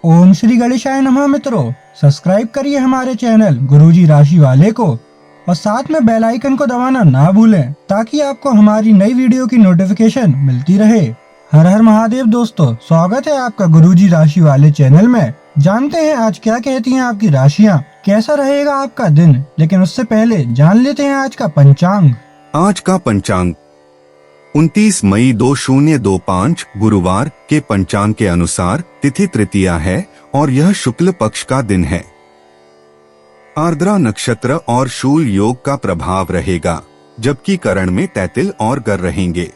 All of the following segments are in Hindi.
ओम श्री गणेशाय नमः। मित्रों, सब्सक्राइब करिए हमारे चैनल गुरुजी राशि वाले को और साथ में बेल आइकन को दबाना ना भूलें ताकि आपको हमारी नई वीडियो की नोटिफिकेशन मिलती रहे। हर हर महादेव दोस्तों, स्वागत है आपका गुरुजी राशि वाले चैनल में। जानते हैं आज क्या कहती हैं आपकी राशियां, कैसा रहेगा आपका दिन। लेकिन उससे पहले जान लेते हैं आज का पंचांग। आज का पंचांग 29 मई 2025 गुरुवार के पंचांग के अनुसार तिथि तृतीया है और यह शुक्ल पक्ष का दिन है। आर्द्रा नक्षत्र और शूल योग का प्रभाव रहेगा, जबकि करण में तैतिल और गर रहेंगे।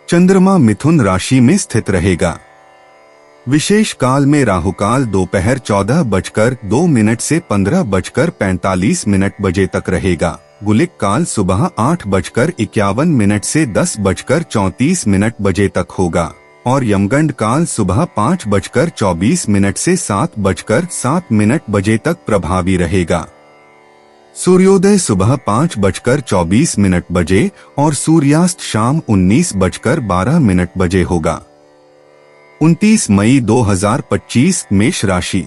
चंद्रमा मिथुन राशि में स्थित रहेगा। विशेष काल में राहुकाल दोपहर 14:02 से 15:45 बजे तक रहेगा। गुलिक काल सुबह 8:51 से 10:34 बजे तक होगा और यमगंड काल सुबह 5:24 से 7:07 बजे तक प्रभावी रहेगा। सूर्योदय सुबह 5:24 बजे और सूर्यास्त शाम 19:12 बजे होगा। 29 मई 2025 मेष राशि।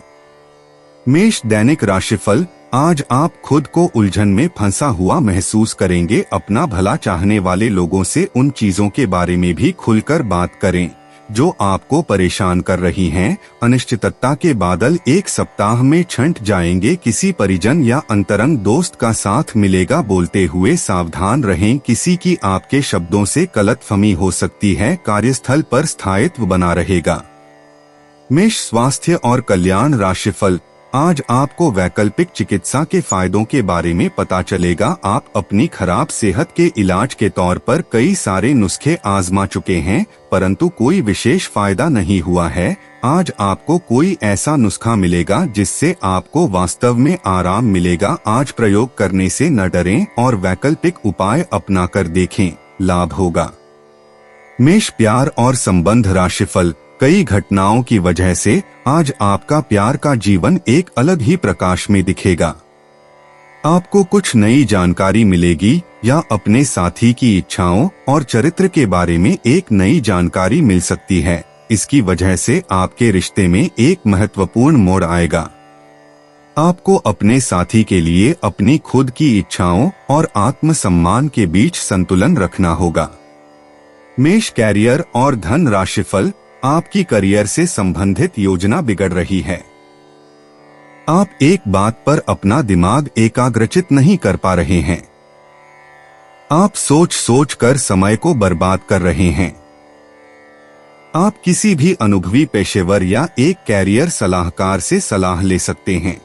मेष दैनिक राशिफल। आज आप खुद को उलझन में फंसा हुआ महसूस करेंगे। अपना भला चाहने वाले लोगों से उन चीजों के बारे में भी खुलकर बात करें जो आपको परेशान कर रही हैं। अनिश्चितता के बादल एक सप्ताह में छंट जाएंगे। किसी परिजन या अंतरंग दोस्त का साथ मिलेगा। बोलते हुए सावधान रहें, किसी की आपके शब्दों से गलतफहमी हो सकती है। कार्यस्थल पर स्थायित्व बना रहेगा। मेष स्वास्थ्य और कल्याण राशिफल। आज आपको वैकल्पिक चिकित्सा के फायदों के बारे में पता चलेगा। आप अपनी खराब सेहत के इलाज के तौर पर कई सारे नुस्खे आजमा चुके हैं, परंतु कोई विशेष फायदा नहीं हुआ है। आज आपको कोई ऐसा नुस्खा मिलेगा जिससे आपको वास्तव में आराम मिलेगा। आज प्रयोग करने से न डरें और वैकल्पिक उपाय अपना कर देखें, लाभ होगा। मेष प्यार और संबंध राशिफल। कई घटनाओं की वजह से आज आपका प्यार का जीवन एक अलग ही प्रकाश में दिखेगा। आपको कुछ नई जानकारी मिलेगी या अपने साथी की इच्छाओं और चरित्र के बारे में एक नई जानकारी मिल सकती है। इसकी वजह से आपके रिश्ते में एक महत्वपूर्ण मोड़ आएगा। आपको अपने साथी के लिए अपनी खुद की इच्छाओं और आत्मसम्मान के बीच संतुलन रखना होगा। मेष कैरियर और धन राशिफल। आपकी करियर से संबंधित योजना बिगड़ रही है। आप एक बात पर अपना दिमाग एकाग्रचित नहीं कर पा रहे हैं। आप सोच कर समय को बर्बाद कर रहे हैं। आप किसी भी अनुभवी पेशेवर या एक कैरियर सलाहकार से सलाह ले सकते हैं।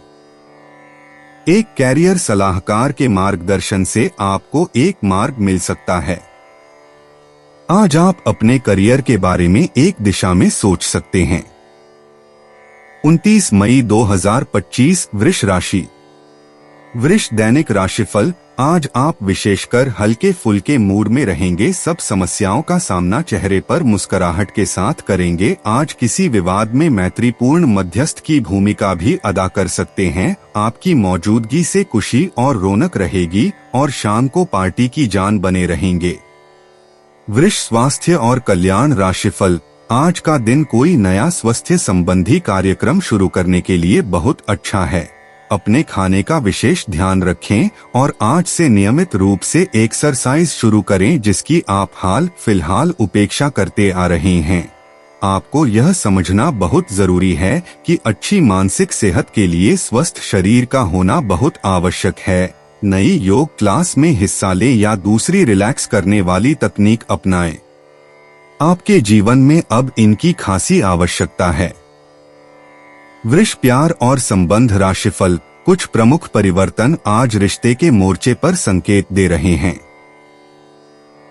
एक कैरियर सलाहकार के मार्गदर्शन से आपको एक मार्ग मिल सकता है। आज आप अपने करियर के बारे में एक दिशा में सोच सकते हैं। 29 मई 2025 वृष राशि। वृष दैनिक राशिफल। आज आप विशेषकर हल्के फुल्के मूड में रहेंगे। सब समस्याओं का सामना चेहरे पर मुस्कुराहट के साथ करेंगे। आज किसी विवाद में मैत्रीपूर्ण मध्यस्थ की भूमिका भी अदा कर सकते हैं। आपकी मौजूदगी से खुशी और रौनक रहेगी और शाम को पार्टी की जान बने रहेंगे। वृष स्वास्थ्य और कल्याण राशिफल। आज का दिन कोई नया स्वास्थ्य संबंधी कार्यक्रम शुरू करने के लिए बहुत अच्छा है। अपने खाने का विशेष ध्यान रखें और आज से नियमित रूप से एक्सरसाइज शुरू करें जिसकी आप हाल फिलहाल उपेक्षा करते आ रहे हैं। आपको यह समझना बहुत जरूरी है कि अच्छी मानसिक सेहत के लिए स्वस्थ शरीर का होना बहुत आवश्यक है। नई योग क्लास में हिस्सा लें या दूसरी रिलैक्स करने वाली तकनीक अपनाएं। आपके जीवन में अब इनकी खासी आवश्यकता है। वृष प्यार और संबंध राशिफल। कुछ प्रमुख परिवर्तन आज रिश्ते के मोर्चे पर संकेत दे रहे हैं।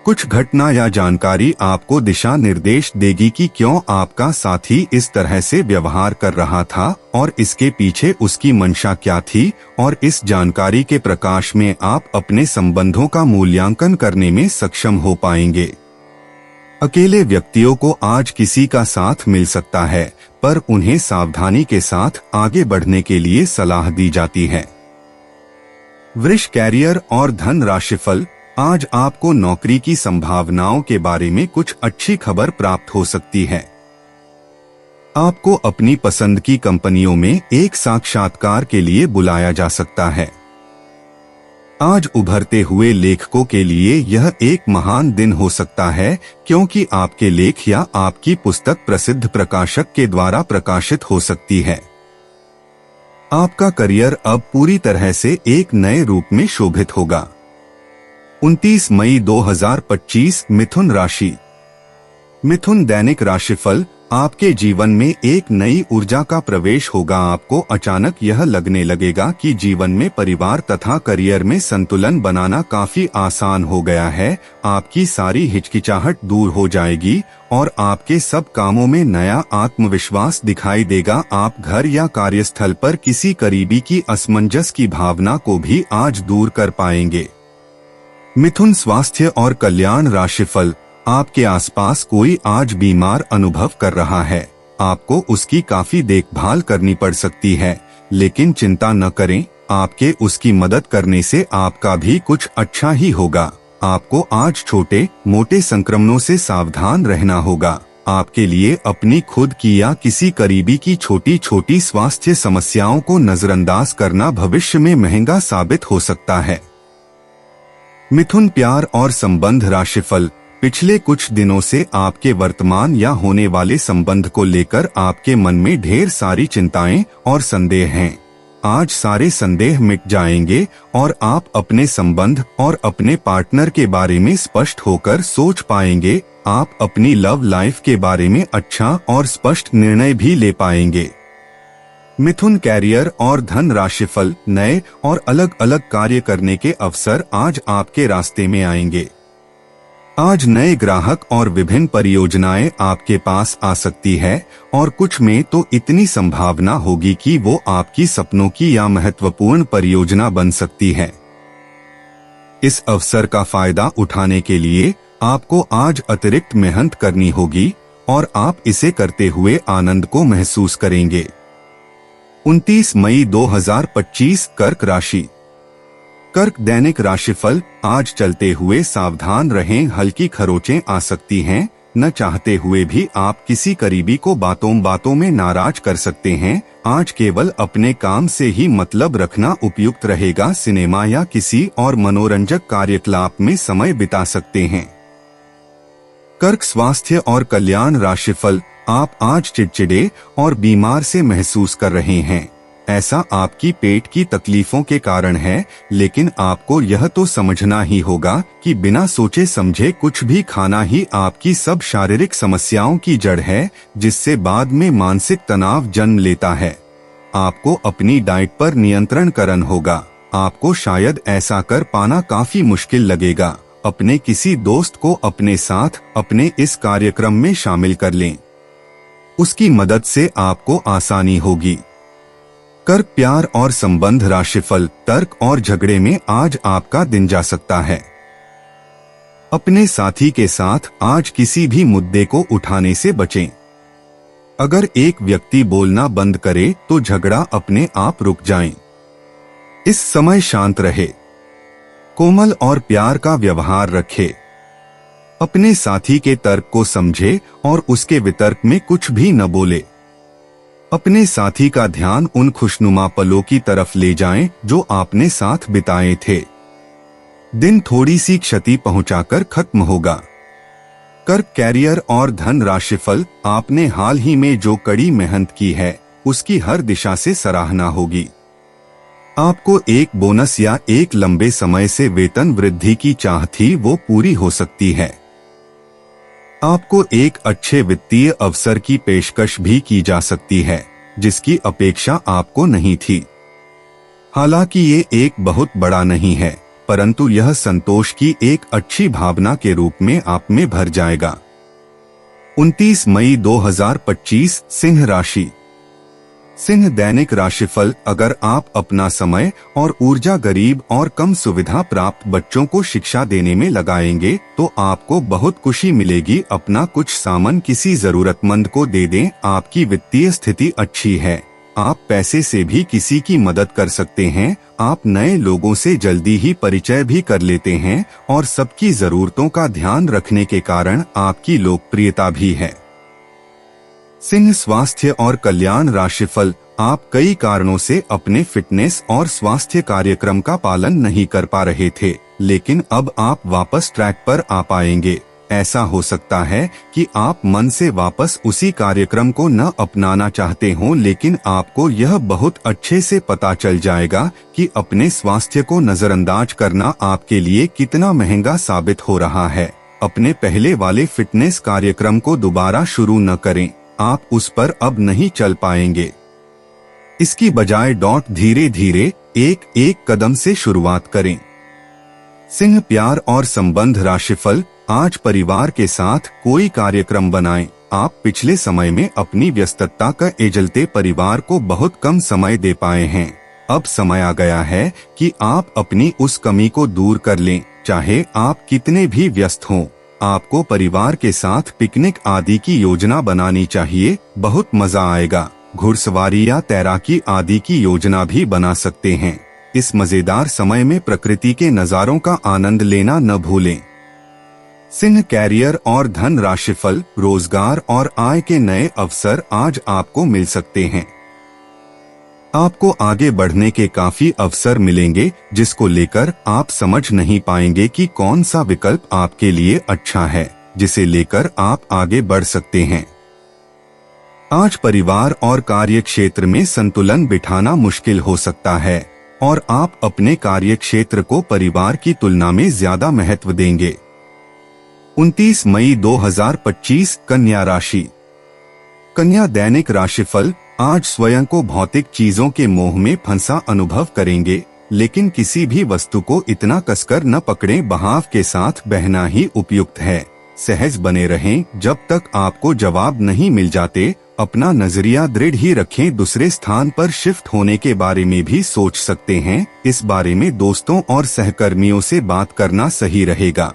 कुछ घटना या जानकारी आपको दिशा निर्देश देगी कि क्यों आपका साथी इस तरह से व्यवहार कर रहा था और इसके पीछे उसकी मंशा क्या थी, और इस जानकारी के प्रकाश में आप अपने संबंधों का मूल्यांकन करने में सक्षम हो पाएंगे। अकेले व्यक्तियों को आज किसी का साथ मिल सकता है, पर उन्हें सावधानी के साथ आगे बढ़ने के लिए सलाह दी जाती है। वृष कैरियर और धन राशिफल। आज आपको नौकरी की संभावनाओं के बारे में कुछ अच्छी खबर प्राप्त हो सकती है। आपको अपनी पसंद की कंपनियों में एक साक्षात्कार के लिए बुलाया जा सकता है। आज उभरते हुए लेखकों के लिए यह एक महान दिन हो सकता है, क्योंकि आपके लेख या आपकी पुस्तक प्रसिद्ध प्रकाशक के द्वारा प्रकाशित हो सकती है। आपका करियर अब पूरी तरह से एक नए रूप में शोभित होगा। 29 मई 2025 मिथुन राशि। मिथुन दैनिक राशिफल। आपके जीवन में एक नई ऊर्जा का प्रवेश होगा। आपको अचानक यह लगने लगेगा कि जीवन में परिवार तथा करियर में संतुलन बनाना काफी आसान हो गया है। आपकी सारी हिचकिचाहट दूर हो जाएगी और आपके सब कामों में नया आत्मविश्वास दिखाई देगा। आप घर या कार्यस्थल पर किसी करीबी की असमंजस की भावना को भी आज दूर कर पाएंगे। मिथुन स्वास्थ्य और कल्याण राशिफल। आपके आसपास कोई आज बीमार अनुभव कर रहा है। आपको उसकी काफी देखभाल करनी पड़ सकती है, लेकिन चिंता न करें, आपके उसकी मदद करने से आपका भी कुछ अच्छा ही होगा। आपको आज छोटे मोटे संक्रमणों से सावधान रहना होगा। आपके लिए अपनी खुद की या किसी करीबी की छोटी छोटी स्वास्थ्य समस्याओं को नजरअंदाज करना भविष्य में महंगा साबित हो सकता है। मिथुन प्यार और संबंध राशिफल। पिछले कुछ दिनों से आपके वर्तमान या होने वाले संबंध को लेकर आपके मन में ढेर सारी चिंताएं और संदेह हैं। आज सारे संदेह मिट जाएंगे और आप अपने संबंध और अपने पार्टनर के बारे में स्पष्ट होकर सोच पाएंगे। आप अपनी लव लाइफ के बारे में अच्छा और स्पष्ट निर्णय भी ले पाएंगे। मिथुन कैरियर और धन राशिफल। नए और अलग अलग कार्य करने के अवसर आज आपके रास्ते में आएंगे। आज नए ग्राहक और विभिन्न परियोजनाएं आपके पास आ सकती है और कुछ में तो इतनी संभावना होगी कि वो आपकी सपनों की या महत्वपूर्ण परियोजना बन सकती है। इस अवसर का फायदा उठाने के लिए आपको आज अतिरिक्त मेहनत करनी होगी और आप इसे करते हुए आनंद को महसूस करेंगे। 29 मई 2025 कर्क राशि। कर्क दैनिक राशिफल। आज चलते हुए सावधान रहें, हल्की खरोंचें आ सकती हैं। न चाहते हुए भी आप किसी करीबी को बातों में नाराज कर सकते हैं। आज केवल अपने काम से ही मतलब रखना उपयुक्त रहेगा। सिनेमा या किसी और मनोरंजक कार्यकलाप में समय बिता सकते हैं। कर्क स्वास्थ्य और कल्याण राशिफल। आप आज चिड़चिड़े और बीमार से महसूस कर रहे हैं। ऐसा आपकी पेट की तकलीफों के कारण है, लेकिन आपको यह तो समझना ही होगा कि बिना सोचे समझे कुछ भी खाना ही आपकी सब शारीरिक समस्याओं की जड़ है, जिससे बाद में मानसिक तनाव जन्म लेता है। आपको अपनी डाइट पर नियंत्रण करना होगा। आपको शायद ऐसा कर पाना काफी मुश्किल लगेगा। अपने किसी दोस्त को अपने साथ अपने इस कार्यक्रम में शामिल कर लें। उसकी मदद से आपको आसानी होगी। कर्क प्यार और संबंध राशिफल। तर्क और झगड़े में आज आपका दिन जा सकता है। अपने साथी के साथ आज किसी भी मुद्दे को उठाने से बचें। अगर एक व्यक्ति बोलना बंद करे तो झगड़ा अपने आप रुक जाए। इस समय शांत रहे, कोमल और प्यार का व्यवहार रखे। अपने साथी के तर्क को समझे और उसके वितर्क में कुछ भी न बोले। अपने साथी का ध्यान उन खुशनुमा पलों की तरफ ले जाएं जो आपने साथ बिताए थे। दिन थोड़ी सी क्षति पहुंचाकर खत्म होगा। कर्क कैरियर और धन राशिफल। आपने हाल ही में जो कड़ी मेहनत की है, उसकी हर दिशा से सराहना होगी। आपको एक बोनस या एक लंबे समय से वेतन वृद्धि की चाह थी, वो पूरी हो सकती है। आपको एक अच्छे वित्तीय अवसर की पेशकश भी की जा सकती है, जिसकी अपेक्षा आपको नहीं थी। हालांकि ये एक बहुत बड़ा नहीं है, परंतु यह संतोष की एक अच्छी भावना के रूप में आप में भर जाएगा। 29 मई 2025 सिंह राशि। सिंह दैनिक राशिफल। अगर आप अपना समय और ऊर्जा गरीब और कम सुविधा प्राप्त बच्चों को शिक्षा देने में लगाएंगे तो आपको बहुत खुशी मिलेगी। अपना कुछ सामान किसी जरूरतमंद को दे दें। आपकी वित्तीय स्थिति अच्छी है। आप पैसे से भी किसी की मदद कर सकते हैं। आप नए लोगों से जल्दी ही परिचय भी कर लेते हैं और सबकी जरूरतों का ध्यान रखने के कारण आपकी लोकप्रियता भी है। सिंह स्वास्थ्य और कल्याण राशिफल। आप कई कारणों से अपने फिटनेस और स्वास्थ्य कार्यक्रम का पालन नहीं कर पा रहे थे, लेकिन अब आप वापस ट्रैक पर आ पाएंगे। ऐसा हो सकता है कि आप मन से वापस उसी कार्यक्रम को न अपनाना चाहते हो, लेकिन आपको यह बहुत अच्छे से पता चल जाएगा कि अपने स्वास्थ्य को नजरअंदाज करना आपके लिए कितना महंगा साबित हो रहा है। अपने पहले वाले फिटनेस कार्यक्रम को दोबारा शुरू न करें, आप उस पर अब नहीं चल पाएंगे। इसकी बजाय धीरे धीरे एक एक कदम से शुरुआत करें। सिंह प्यार और संबंध राशिफल। आज परिवार के साथ कोई कार्यक्रम बनाएं। आप पिछले समय में अपनी व्यस्तता के चलते परिवार को बहुत कम समय दे पाए हैं। अब समय आ गया है कि आप अपनी उस कमी को दूर कर लें। चाहे आप कितने भी व्यस्त हों, आपको परिवार के साथ पिकनिक आदि की योजना बनानी चाहिए। बहुत मजा आएगा। घुड़सवारी या तैराकी आदि की योजना भी बना सकते हैं। इस मजेदार समय में प्रकृति के नजारों का आनंद लेना न भूलें। सिंह कैरियर और धन राशिफल। रोजगार और आय के नए अवसर आज आपको मिल सकते हैं। आपको आगे बढ़ने के काफी अवसर मिलेंगे, जिसको लेकर आप समझ नहीं पाएंगे कि कौन सा विकल्प आपके लिए अच्छा है, जिसे लेकर आप आगे बढ़ सकते हैं। आज परिवार और कार्य क्षेत्र में संतुलन बिठाना मुश्किल हो सकता है और आप अपने कार्य क्षेत्र को परिवार की तुलना में ज्यादा महत्व देंगे। 29 मई 2025 कन्या राशि। कन्या दैनिक राशिफल। आज स्वयं को भौतिक चीजों के मोह में फंसा अनुभव करेंगे, लेकिन किसी भी वस्तु को इतना कसकर न पकड़ें। बहाव के साथ बहना ही उपयुक्त है। सहज बने रहें जब तक आपको जवाब नहीं मिल जाते। अपना नजरिया दृढ़ ही रखें। दूसरे स्थान पर शिफ्ट होने के बारे में भी सोच सकते हैं। इस बारे में दोस्तों और सहकर्मियों से बात करना सही रहेगा।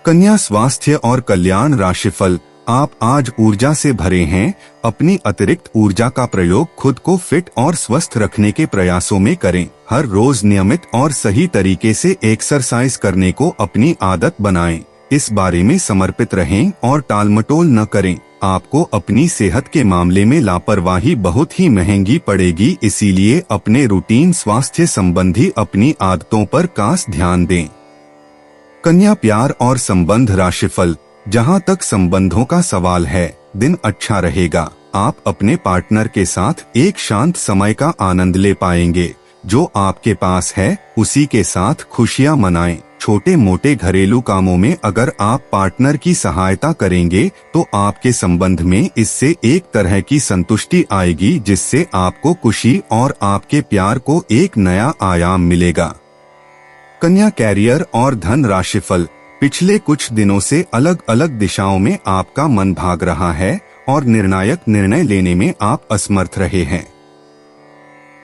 कन्या स्वास्थ्य और कल्याण राशिफल। आप आज ऊर्जा से भरे हैं। अपनी अतिरिक्त ऊर्जा का प्रयोग खुद को फिट और स्वस्थ रखने के प्रयासों में करें। हर रोज नियमित और सही तरीके से एक्सरसाइज करने को अपनी आदत बनाएं। इस बारे में समर्पित रहें और टालमटोल न करें। आपको अपनी सेहत के मामले में लापरवाही बहुत ही महंगी पड़ेगी, इसीलिए अपने रूटीन स्वास्थ्य संबंधी अपनी आदतों पर खास ध्यान दें। कन्या प्यार और संबंध राशिफल। जहां तक संबंधों का सवाल है, दिन अच्छा रहेगा। आप अपने पार्टनर के साथ एक शांत समय का आनंद ले पाएंगे। जो आपके पास है उसी के साथ खुशियां मनाएं। छोटे मोटे घरेलू कामों में अगर आप पार्टनर की सहायता करेंगे तो आपके संबंध में इससे एक तरह की संतुष्टि आएगी, जिससे आपको खुशी और आपके प्यार को एक नया आयाम मिलेगा। कन्या कैरियर और धन राशिफल। पिछले कुछ दिनों से अलग अलग दिशाओं में आपका मन भाग रहा है और निर्णायक निर्णय लेने में आप असमर्थ रहे हैं।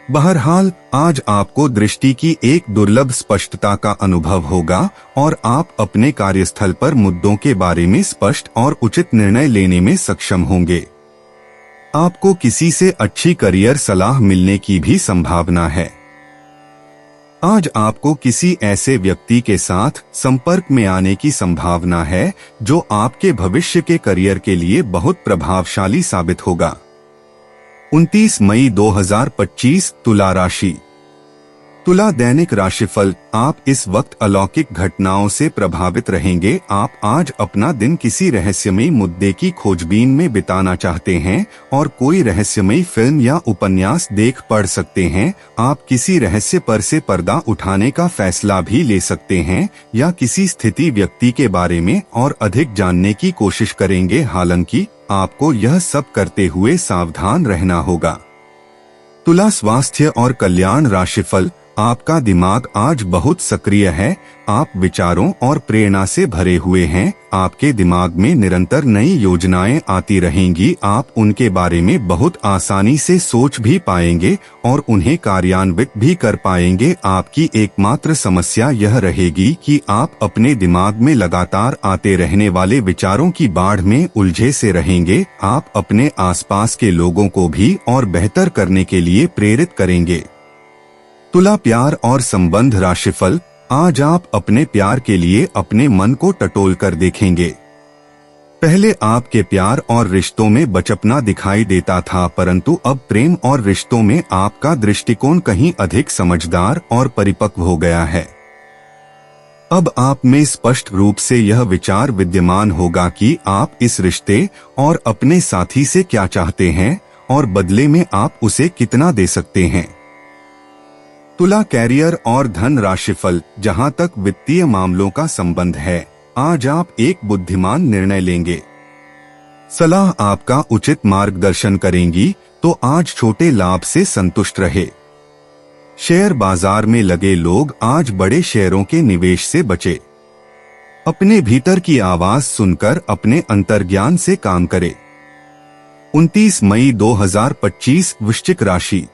बहरहाल आज आपको दृष्टि की एक दुर्लभ स्पष्टता का अनुभव होगा और आप अपने कार्यस्थल पर मुद्दों के बारे में स्पष्ट और उचित निर्णय लेने में सक्षम होंगे। आपको किसी से अच्छी करियर सलाह मिलने की भी संभावना है। आज आपको किसी ऐसे व्यक्ति के साथ संपर्क में आने की संभावना है जो आपके भविष्य के करियर के लिए बहुत प्रभावशाली साबित होगा। 29 मई 2025 तुला राशि। तुला दैनिक राशिफल। आप इस वक्त अलौकिक घटनाओं से प्रभावित रहेंगे। आप आज अपना दिन किसी रहस्यमयी मुद्दे की खोजबीन में बिताना चाहते हैं और कोई रहस्यमयी फिल्म या उपन्यास देख पढ़ सकते हैं। आप किसी रहस्य पर से पर्दा उठाने का फैसला भी ले सकते हैं या किसी स्थिति व्यक्ति के बारे में और अधिक जानने की कोशिश करेंगे। हालांकि आपको यह सब करते हुए सावधान रहना होगा। तुला स्वास्थ्य और कल्याण राशिफल। आपका दिमाग आज बहुत सक्रिय है। आप विचारों और प्रेरणा से भरे हुए हैं। आपके दिमाग में निरंतर नई योजनाएं आती रहेंगी। आप उनके बारे में बहुत आसानी से सोच भी पाएंगे और उन्हें कार्यान्वित भी कर पाएंगे। आपकी एकमात्र समस्या यह रहेगी कि आप अपने दिमाग में लगातार आते रहने वाले विचारों की बाढ़ में उलझे से रहेंगे। आप अपने आसपास के लोगों को भी और बेहतर करने के लिए प्रेरित करेंगे। तुला प्यार और संबंध राशिफल। आज आप अपने प्यार के लिए अपने मन को टटोल कर देखेंगे। पहले आपके प्यार और रिश्तों में बचपना दिखाई देता था, परंतु अब प्रेम और रिश्तों में आपका दृष्टिकोण कहीं अधिक समझदार और परिपक्व हो गया है। अब आप में स्पष्ट रूप से यह विचार विद्यमान होगा कि आप इस रिश्ते और अपने साथी से क्या चाहते हैं और बदले में आप उसे कितना दे सकते हैं। तुला, कैरियर और धन राशिफल। जहां तक वित्तीय मामलों का संबंध है, आज आप एक बुद्धिमान निर्णय लेंगे। सलाह आपका उचित मार्गदर्शन करेंगी, तो आज छोटे लाभ से संतुष्ट रहे। शेयर बाजार में लगे लोग आज बड़े शेयरों के निवेश से बचे। अपने भीतर की आवाज सुनकर अपने अंतर्ज्ञान से काम करें। 29 मई 2025 वृश्चिक राशि।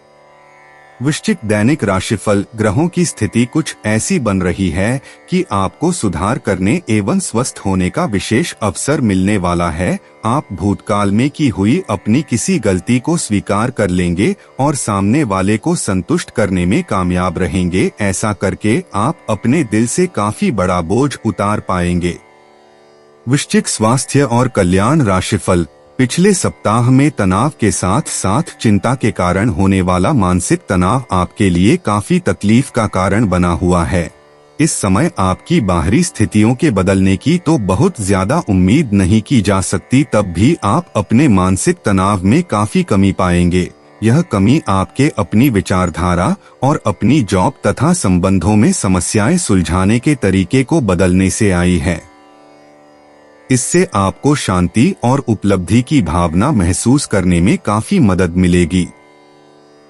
वृश्चिक दैनिक राशिफल। ग्रहों की स्थिति कुछ ऐसी बन रही है कि आपको सुधार करने एवं स्वस्थ होने का विशेष अवसर मिलने वाला है। आप भूतकाल में की हुई अपनी किसी गलती को स्वीकार कर लेंगे और सामने वाले को संतुष्ट करने में कामयाब रहेंगे। ऐसा करके आप अपने दिल से काफी बड़ा बोझ उतार पाएंगे। वृश्चिक स्वास्थ्य और कल्याण राशिफल। पिछले सप्ताह में तनाव के साथ साथ चिंता के कारण होने वाला मानसिक तनाव आपके लिए काफी तकलीफ का कारण बना हुआ है। इस समय आपकी बाहरी स्थितियों के बदलने की तो बहुत ज्यादा उम्मीद नहीं की जा सकती, तब भी आप अपने मानसिक तनाव में काफी कमी पाएंगे। यह कमी आपके अपनी विचारधारा और अपनी जॉब तथा संबंधों में समस्याएं सुलझाने के तरीके को बदलने से आई है। इससे आपको शांति और उपलब्धि की भावना महसूस करने में काफी मदद मिलेगी।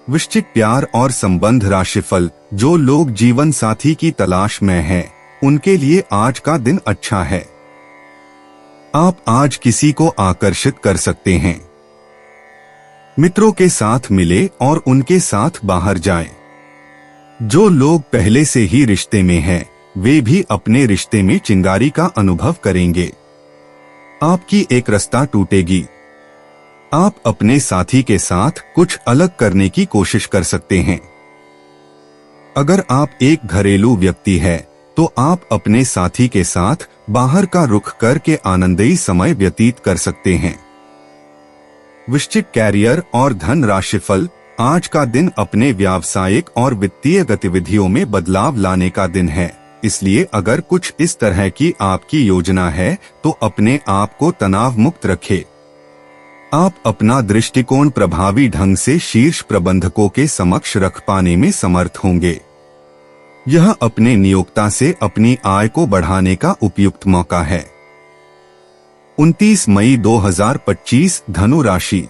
वृश्चिक प्यार और संबंध राशिफल। जो लोग जीवन साथी की तलाश में हैं, उनके लिए आज का दिन अच्छा है। आप आज किसी को आकर्षित कर सकते हैं। मित्रों के साथ मिले और उनके साथ बाहर जाएं। जो लोग पहले से ही रिश्ते में हैं, वे भी अपने रिश्ते में चिंगारी का अनुभव करेंगे। आपकी एक रास्ता टूटेगी। आप अपने साथी के साथ कुछ अलग करने की कोशिश कर सकते हैं। अगर आप एक घरेलू व्यक्ति हैं, तो आप अपने साथी के साथ बाहर का रुख करके आनंदमयी समय व्यतीत कर सकते हैं। वृश्चिक कैरियर और धन राशिफल। आज का दिन अपने व्यावसायिक और वित्तीय गतिविधियों में बदलाव लाने का दिन है। इसलिए अगर कुछ इस तरह की आपकी योजना है, तो अपने आप को तनाव मुक्त रखें। आप अपना दृष्टिकोण प्रभावी ढंग से शीर्ष प्रबंधकों के समक्ष रख पाने में समर्थ होंगे। यह अपने नियोक्ता से अपनी आय को बढ़ाने का उपयुक्त मौका है। 29 मई 2025 धनु राशि।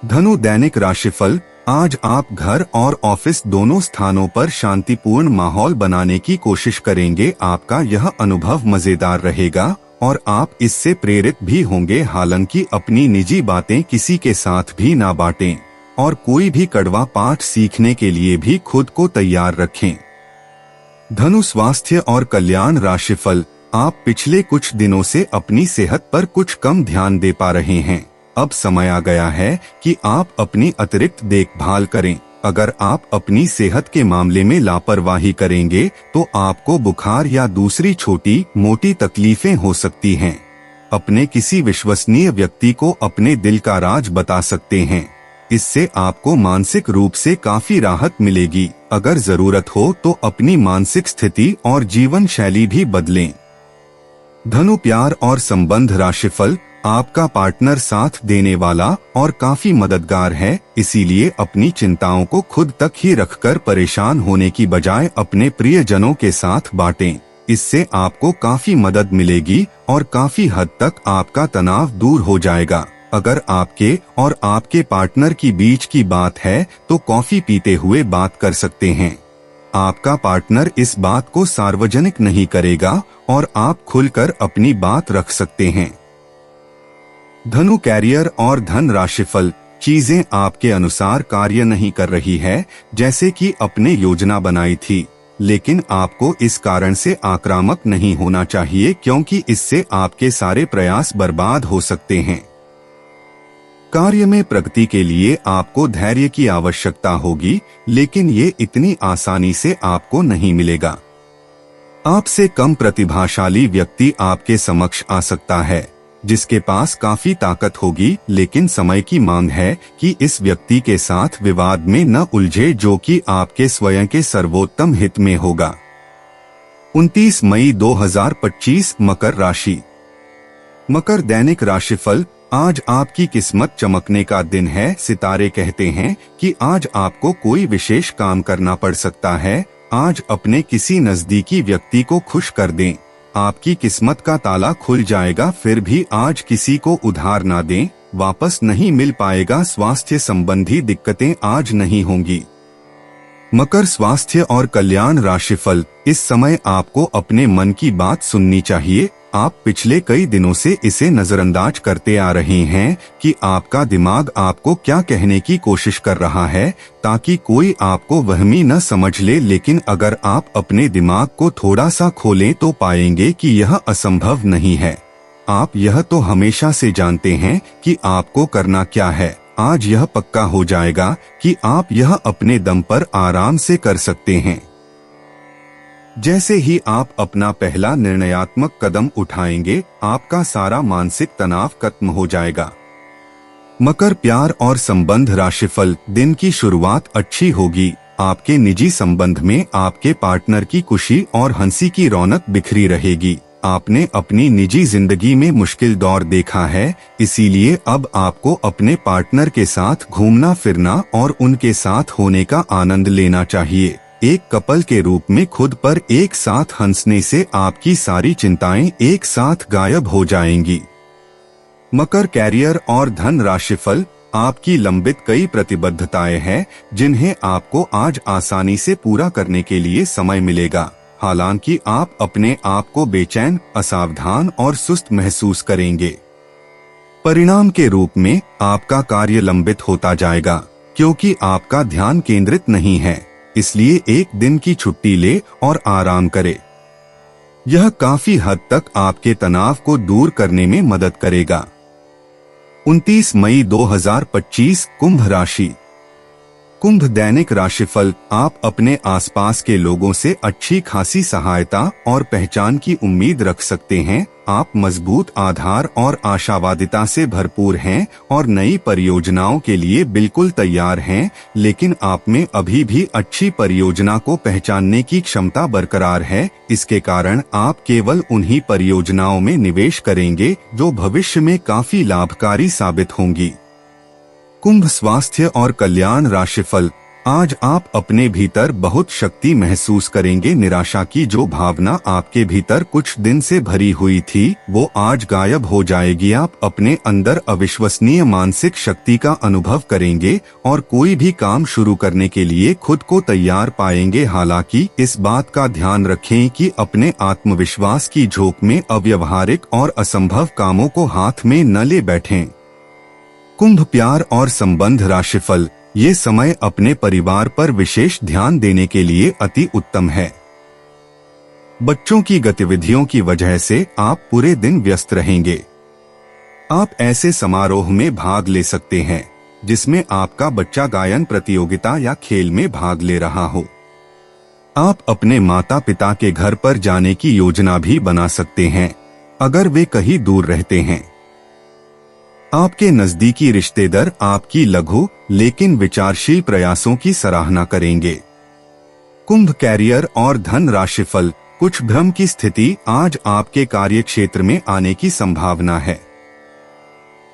धनु दैनिक राशिफल। आज आप घर और ऑफिस दोनों स्थानों पर शांतिपूर्ण माहौल बनाने की कोशिश करेंगे। आपका यह अनुभव मजेदार रहेगा और आप इससे प्रेरित भी होंगे। हालांकि अपनी निजी बातें किसी के साथ भी ना बांटें और कोई भी कड़वा पाठ सीखने के लिए भी खुद को तैयार रखें। धनु स्वास्थ्य और कल्याण राशिफल। आप पिछले कुछ दिनों से अपनी सेहत पर कुछ कम ध्यान दे पा रहे हैं। अब समय आ गया है कि आप अपनी अतिरिक्त देखभाल करें। अगर आप अपनी सेहत के मामले में लापरवाही करेंगे, तो आपको बुखार या दूसरी छोटी मोटी तकलीफें हो सकती हैं। अपने किसी विश्वसनीय व्यक्ति को अपने दिल का राज बता सकते हैं। इससे आपको मानसिक रूप से काफी राहत मिलेगी। अगर जरूरत हो तो अपनी मानसिक स्थिति और जीवन शैली भी बदलें। धनु प्यार और संबंध राशिफल। आपका पार्टनर साथ देने वाला और काफी मददगार है, इसीलिए अपनी चिंताओं को खुद तक ही रखकर परेशान होने की बजाय अपने प्रियजनों के साथ बांटें। इससे आपको काफी मदद मिलेगी और काफी हद तक आपका तनाव दूर हो जाएगा। अगर आपके और आपके पार्टनर की बीच की बात है, तो कॉफी पीते हुए बात कर सकते हैं। आपका पार्टनर इस बात को सार्वजनिक नहीं करेगा और आप खुलकर अपनी बात रख सकते हैं। धनु कैरियर और धन राशिफल। चीजें आपके अनुसार कार्य नहीं कर रही है जैसे कि अपने योजना बनाई थी, लेकिन आपको इस कारण से आक्रामक नहीं होना चाहिए, क्योंकि इससे आपके सारे प्रयास बर्बाद हो सकते हैं। कार्य में प्रगति के लिए आपको धैर्य की आवश्यकता होगी, लेकिन ये इतनी आसानी से आपको नहीं मिलेगा। आपसे कम प्रतिभाशाली व्यक्ति आपके समक्ष आ सकता है, जिसके पास काफी ताकत होगी, लेकिन समय की मांग है कि इस व्यक्ति के साथ विवाद में न उलझे, जो कि आपके स्वयं के सर्वोत्तम हित में होगा। 29 मई 2025 मकर राशि। मकर दैनिक राशिफल। आज आपकी किस्मत चमकने का दिन है। सितारे कहते हैं कि आज आपको कोई विशेष काम करना पड़ सकता है। आज अपने किसी नजदीकी व्यक्ति को खुश कर दें। आपकी किस्मत का ताला खुल जाएगा। फिर भी आज किसी को उधार ना दें, वापस नहीं मिल पाएगा। स्वास्थ्य संबंधी दिक्कतें आज नहीं होंगी। मकर स्वास्थ्य और कल्याण राशिफल। इस समय आपको अपने मन की बात सुननी चाहिए। आप पिछले कई दिनों से इसे नजरअंदाज करते आ रहे हैं कि आपका दिमाग आपको क्या कहने की कोशिश कर रहा है, ताकि कोई आपको वहमी न समझ ले। लेकिन अगर आप अपने दिमाग को थोड़ा सा खोलें तो पाएंगे कि यह असंभव नहीं है। आप यह तो हमेशा से जानते हैं कि आपको करना क्या है। आज यह पक्का हो जाएगा कि आप यह अपने दम पर आराम से कर सकते हैं। जैसे ही आप अपना पहला निर्णयात्मक कदम उठाएंगे, आपका सारा मानसिक तनाव खत्म हो जाएगा। मकर प्यार और संबंध राशिफल। दिन की शुरुआत अच्छी होगी। आपके निजी संबंध में आपके पार्टनर की खुशी और हंसी की रौनक बिखरी रहेगी। आपने अपनी निजी जिंदगी में मुश्किल दौर देखा है, इसीलिए अब आपको अपने पार्टनर के साथ घूमना फिरना और उनके साथ होने का आनंद लेना चाहिए। एक कपल के रूप में खुद पर एक साथ हंसने से आपकी सारी चिंताएं एक साथ गायब हो जाएंगी। मकर कैरियर और धन राशिफल। आपकी लंबित कई प्रतिबद्धताएं हैं, जिन्हें आपको आज आसानी से पूरा करने के लिए समय मिलेगा। हालांकि आप अपने आप को बेचैन, असावधान और सुस्त महसूस करेंगे। परिणाम के रूप में आपका कार्य लंबित होता जाएगा, क्योंकि आपका ध्यान केंद्रित नहीं है। इसलिए एक दिन की छुट्टी ले और आराम करे। यह काफी हद तक आपके तनाव को दूर करने में मदद करेगा। 29 मई 2025 कुंभ राशि। कुंभ दैनिक राशिफल। आप अपने आसपास के लोगों से अच्छी खासी सहायता और पहचान की उम्मीद रख सकते हैं। आप मजबूत आधार और आशावादिता से भरपूर हैं और नई परियोजनाओं के लिए बिल्कुल तैयार हैं, लेकिन आप में अभी भी अच्छी परियोजना को पहचानने की क्षमता बरकरार है। इसके कारण आप केवल उन्हीं परियोजनाओं में निवेश करेंगे जो भविष्य में काफी लाभकारी साबित होंगी। कुंभ स्वास्थ्य और कल्याण राशिफल। आज आप अपने भीतर बहुत शक्ति महसूस करेंगे। निराशा की जो भावना आपके भीतर कुछ दिन से भरी हुई थी, वो आज गायब हो जाएगी। आप अपने अंदर अविश्वसनीय मानसिक शक्ति का अनुभव करेंगे और कोई भी काम शुरू करने के लिए खुद को तैयार पाएंगे। हालांकि इस बात का ध्यान रखें कि अपने आत्मविश्वास की झोंक में अव्यवहारिक और असंभव कामों को हाथ में न ले बैठें। कुंभ प्यार और संबंध राशिफल। ये समय अपने परिवार पर विशेष ध्यान देने के लिए अति उत्तम है। बच्चों की गतिविधियों की वजह से आप पूरे दिन व्यस्त रहेंगे। आप ऐसे समारोह में भाग ले सकते हैं जिसमें आपका बच्चा गायन प्रतियोगिता या खेल में भाग ले रहा हो। आप अपने माता पिता के घर पर जाने की योजना भी बना सकते हैं, अगर वे कहीं दूर रहते हैं। आपके नजदीकी रिश्तेदार आपकी लघु लेकिन विचारशील प्रयासों की सराहना करेंगे। कुंभ कैरियर और धन राशिफल। कुछ भ्रम की स्थिति आज आपके कार्य क्षेत्र में आने की संभावना है।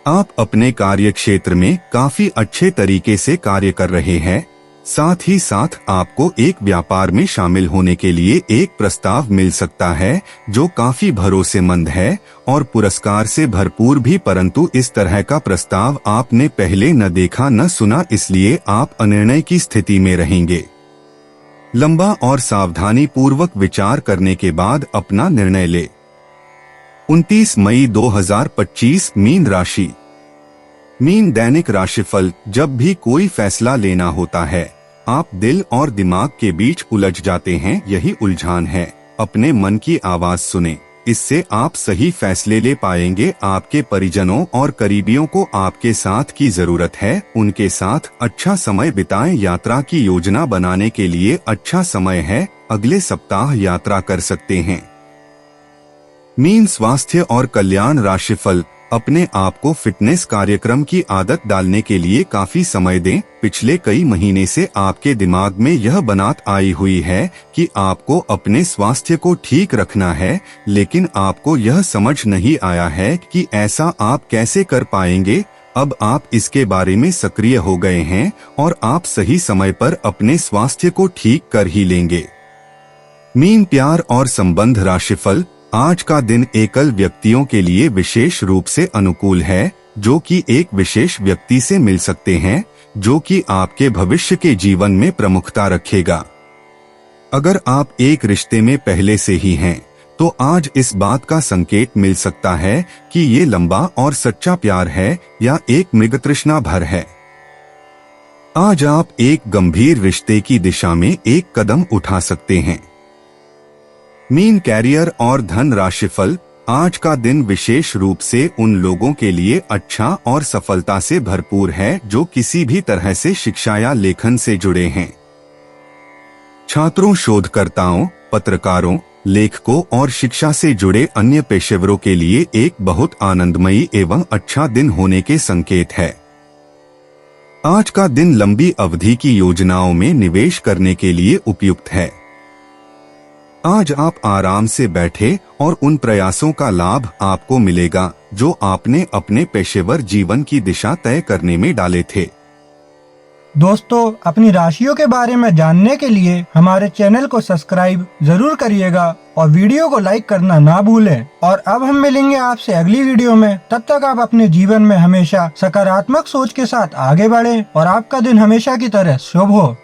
आप अपने कार्य क्षेत्र में काफी अच्छे तरीके से कार्य कर रहे हैं। साथ ही साथ आपको एक व्यापार में शामिल होने के लिए एक प्रस्ताव मिल सकता है जो काफी भरोसेमंद है और पुरस्कार से भरपूर भी, परंतु इस तरह का प्रस्ताव आपने पहले न देखा न सुना, इसलिए आप अनिर्णय की स्थिति में रहेंगे। लंबा और सावधानी पूर्वक विचार करने के बाद अपना निर्णय ले। 29 मई 2025 मीन राशि। मीन दैनिक राशिफल। जब भी कोई फैसला लेना होता है, आप दिल और दिमाग के बीच उलझ जाते हैं। यही उलझान है। अपने मन की आवाज सुने, इससे आप सही फैसले ले पाएंगे। आपके परिजनों और करीबियों को आपके साथ की जरूरत है। उनके साथ अच्छा समय बिताएं। यात्रा की योजना बनाने के लिए अच्छा समय है। अगले सप्ताह यात्रा कर सकते हैं। मीन स्वास्थ्य और कल्याण राशिफल। अपने आप को फिटनेस कार्यक्रम की आदत डालने के लिए काफी समय दें। पिछले कई महीने से आपके दिमाग में यह बात आई हुई है कि आपको अपने स्वास्थ्य को ठीक रखना है, लेकिन आपको यह समझ नहीं आया है कि ऐसा आप कैसे कर पाएंगे। अब आप इसके बारे में सक्रिय हो गए हैं और आप सही समय पर अपने स्वास्थ्य को ठीक कर ही लेंगे। मीन, प्यार और संबंध राशिफल। आज का दिन एकल व्यक्तियों के लिए विशेष रूप से अनुकूल है, जो कि एक विशेष व्यक्ति से मिल सकते हैं जो कि आपके भविष्य के जीवन में प्रमुखता रखेगा। अगर आप एक रिश्ते में पहले से ही हैं, तो आज इस बात का संकेत मिल सकता है कि ये लंबा और सच्चा प्यार है या एक मृगतृष्णा भर है। आज आप एक गंभीर रिश्ते की दिशा में एक कदम उठा सकते हैं। मीन, कैरियर और धन राशिफल। आज का दिन विशेष रूप से उन लोगों के लिए अच्छा और सफलता से भरपूर है जो किसी भी तरह से शिक्षा या लेखन से जुड़े हैं। छात्रों, शोधकर्ताओं, पत्रकारों, लेखकों और शिक्षा से जुड़े अन्य पेशेवरों के लिए एक बहुत आनंदमयी एवं अच्छा दिन होने के संकेत है। आज का दिन लंबी अवधि की योजनाओं में निवेश करने के लिए उपयुक्त है। आज आप आराम से बैठे और उन प्रयासों का लाभ आपको मिलेगा जो आपने अपने पेशेवर जीवन की दिशा तय करने में डाले थे। दोस्तों, अपनी राशियों के बारे में जानने के लिए हमारे चैनल को सब्सक्राइब जरूर करिएगा और वीडियो को लाइक करना ना भूलें। और अब हम मिलेंगे आपसे अगली वीडियो में। तब तक आप अपने जीवन में हमेशा सकारात्मक सोच के साथ आगे बढ़ें और आपका दिन हमेशा की तरह शुभ हो।